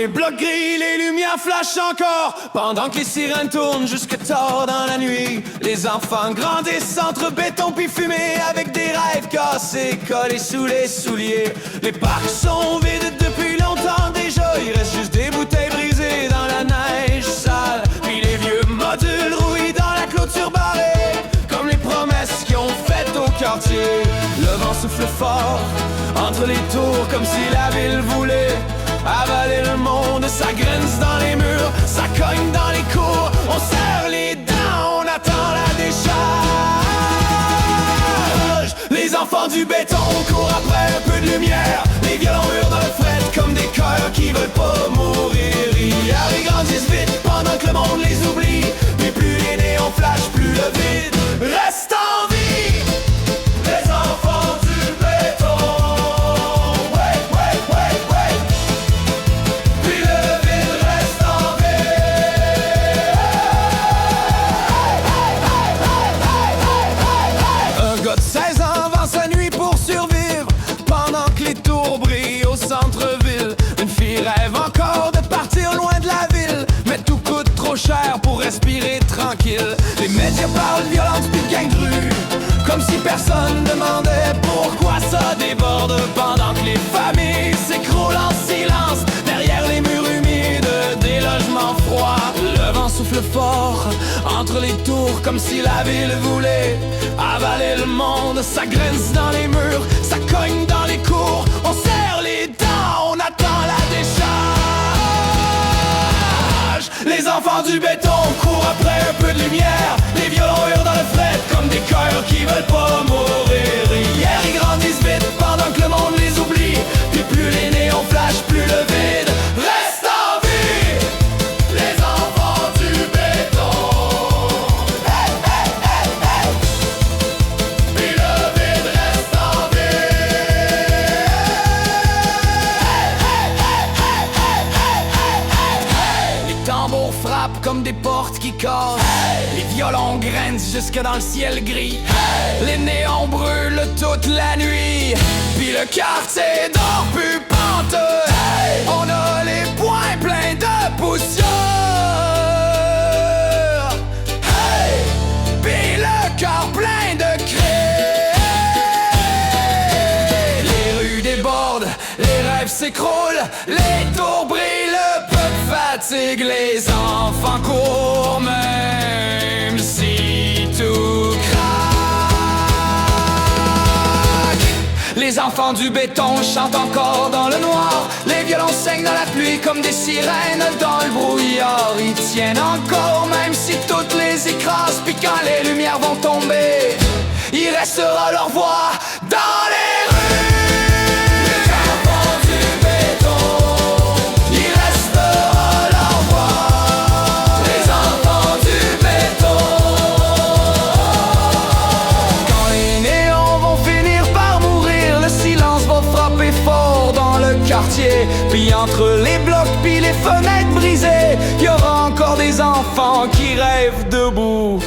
les blocs gris, les lumières flashent encore, pendant que les sirènes tournent jusque tard dans la nuit. Les enfants grandissent entre béton puis fumée, avec des rêves cassés collés sous les souliers. Les parcs sont vides depuis longtemps déjà, il reste juste des bouteilles brisées dans la neige sale, puis les vieux modules rouillés dans la clôture barrée, comme les promesses qu'ils ont faites au quartier. Le vent souffle fort entre les tours, comme si la ville voulait avaler le monde. Ça grince dans les murs, ça cogne dans les cours. On serre les dents, on attend la décharge. Les enfants du béton courent après un peu de lumière. Les violons hurlent dans le fret comme des cœurs qui veulent pas mourir. Ils grandissent vite pendant que le monde les oublie. Mais plus les néons flashent, plus le vide reste en vie. Les enfants du béton, ouais, ouais, ouais, ouais. Puis le vide reste en vie. Un gars de 16 ans vend sa nuit pour survivre, pendant que les tours brillent au centre-ville. Une fille rêve encore de partir loin de la ville, mais tout coûte trop cher pour respirer tranquille. Les médias parlent de violence puis de gang de rue, comme si personne demandait pourquoi ça déborde, pendant que les familles s'écroulent en silence derrière les murs humides des logements froids. Le vent souffle fort entre les tours, comme si la ville voulait avaler le monde. Ça grince dans les murs, ça cogne dans les cours. On serre les dents, on attend la décharge. Les enfants du béton courent après un peu de lumière. Les violons hurlent dans le fret comme des cœurs qui veulent pas mourir. Hier ils grandissent vite pendant que le monde les oublie. Puis plus les néons flashent, plus le vide reste en vie. Les enfants du béton, hey, hey, hey, hey. Puis le vide reste en vie. Hey, hey, hey, hey, hey, hey, hey, hey. Les tambours frappent comme des portes qui cassent. Les violons grincent jusque dans le ciel gris. Les néons brûlent toute la nuit, puis le quartier dort plus panteux. On a les poings pleins de poussière, puis le cœur plein de cris. Les rues débordent, les rêves s'écroulent, les tours brillent, le peuple fatigue. Les enfants courent même si tout craque. Les enfants du béton chantent encore dans le noir. Les violons saignent dans la pluie comme des sirènes dans le brouillard. Ils tiennent encore même si toutes les écrasent. Puis quand les lumières vont tomber, il restera leur voix dans les rues. Les enfants du béton, il restera leur voix. Les enfants du béton. Quand les néons vont finir par mourir, le silence va frapper fort dans le quartier. Puis entre les blocs puis les fenêtres brisées, il y aura encore des enfants qui rêvent debout.